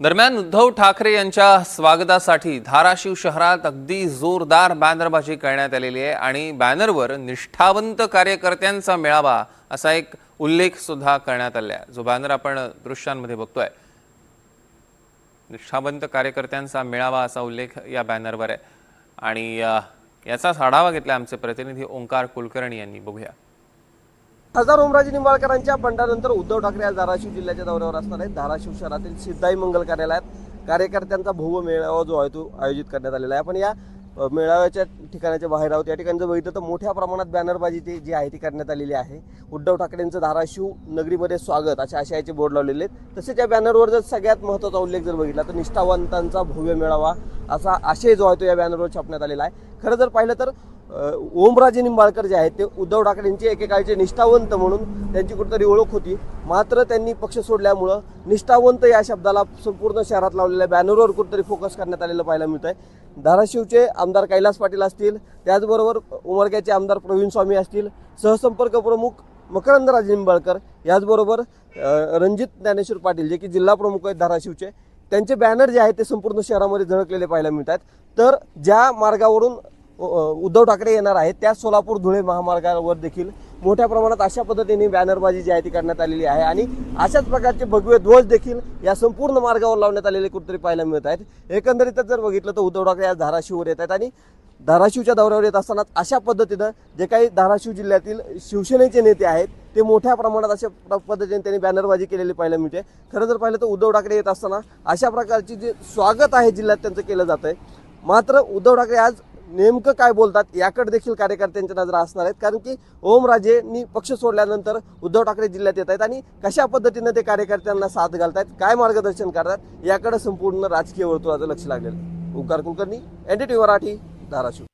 दरम्यान उद्धव ठाकरे यांच्या स्वागतासाठी धाराशिव शहरात अगदी जोरदार बॅनरबाजी करण्यात आलेली आहे आणि बॅनरवर निष्ठावंत कार्यकर्त्यांचा मेळावा असा एक उल्लेख सुद्धा करण्यात आला आहे। जो बॅनर आपण दृश्यांमध्ये बघतोय, निष्ठावंत कार्यकर्त्यांचा मेळावा असा उल्लेख या बॅनरवर आहे आणि याचाच आढावा घेतला आमचे प्रतिनिधी ओंकार कुलकर्णी यांनी। बघूया। खासदार ओमराजे निंबाळकरांच्या बंडानंतर उद्धव ठाकरे आज धाराशिव जिल्ह्याच्या दौऱ्यावर असणार आहेत। धाराशिव शहरातील सिद्धाई मंगल कार्यालयात कार्यकर्त्यांचा भव्य मेळावा जो आहे तो आयोजित करण्यात आलेला आहे। आपण या मेळाव्याच्या ठिकाणाच्या बाहेर आहोत। या ठिकाणी जर बघितलं तर मोठ्या प्रमाणात बॅनरबाजी जी आहे ती करण्यात आलेली आहे। उद्धव ठाकरेंचं धाराशिव नगरीमध्ये स्वागत अशा आशयाचे बोर्ड लावलेले आहेत। तसेच या बॅनरवर जर सगळ्यात महत्त्वाचा उल्लेख जर बघितला तर निष्ठावंतांचा भव्य मेळावा असा आशय जो आहे तो या बॅनरवर छापण्यात आलेला आहे। खरं जर पाहिलं तर ओमराजे निंबाळकर जे आहेत ते उद्धव ठाकरेंचे एकेकाळचे निष्ठावंत म्हणून त्यांची कुठेतरी ओळख होती। मात्र त्यांनी पक्ष सोडल्यामुळं निष्ठावंत या शब्दाला संपूर्ण शहरात लावलेल्या बॅनरवर कुठेतरी फोकस करण्यात आलेलं पाहायला मिळत आहे। धाराशिवचे आमदार कैलास पाटील असतील, त्याचबरोबर उमरग्याचे आमदार प्रवीण स्वामी असतील, सहसंपर्क प्रमुख मकरंदराजे निंबाळकर, याचबरोबर रणजित ज्ञानेश्वर पाटील जे की जिल्हा प्रमुख आहेत धाराशिवचे, त्यांचे बॅनर जे आहेत ते संपूर्ण शहरामध्ये झळकलेले पाहायला मिळतात। तर ज्या मार्गावरून उद्धव ठाकरे येणार आहेत त्या सोलापूर धुळे महामार्गावर देखील मोठ्या प्रमाणात अशा पद्धतीने बॅनरबाजी जी आहे ती करण्यात आलेली आहे आणि अशाच प्रकारचे भगवे ध्वज देखील या संपूर्ण मार्गावर लावण्यात आलेले कुठेतरी पाहायला मिळत आहेत। एकंदरीतच जर बघितलं तर उद्धव ठाकरे आज धाराशिववर येत आहेत आणि धाराशिवच्या दौऱ्यावर येत असताना अशा पद्धतीनं जे काही धाराशिव जिल्ह्यातील शिवसेनेचे नेते आहेत ते मोठ्या प्रमाणात अशा पद्धतीने त्यांनी बॅनरबाजी केलेली पाहायला मिळते। खरं जर पाहिलं तर उद्धव ठाकरे येत असताना अशा प्रकारची जे स्वागत आहे जिल्ह्यात त्यांचं केलं जात आहे। मात्र उद्धव ठाकरे आज नेमकं काय बोलतात याकडे देखील कार्यकर्त्यांच्या नजरा असणार आहेत, कारण की ओमराजेंनी पक्ष सोडल्यानंतर उद्धव ठाकरे जिल्ह्यात येत आहेत आणि कशा पद्धतीने ते कार्यकर्त्यांना साथ घालतायत, काय मार्गदर्शन करतात याकडे संपूर्ण राजकीय वर्तुळाचं लक्ष लागलेलं आहे। ओंकार कुलकर्णी, NDTV मराठी, धाराशिव।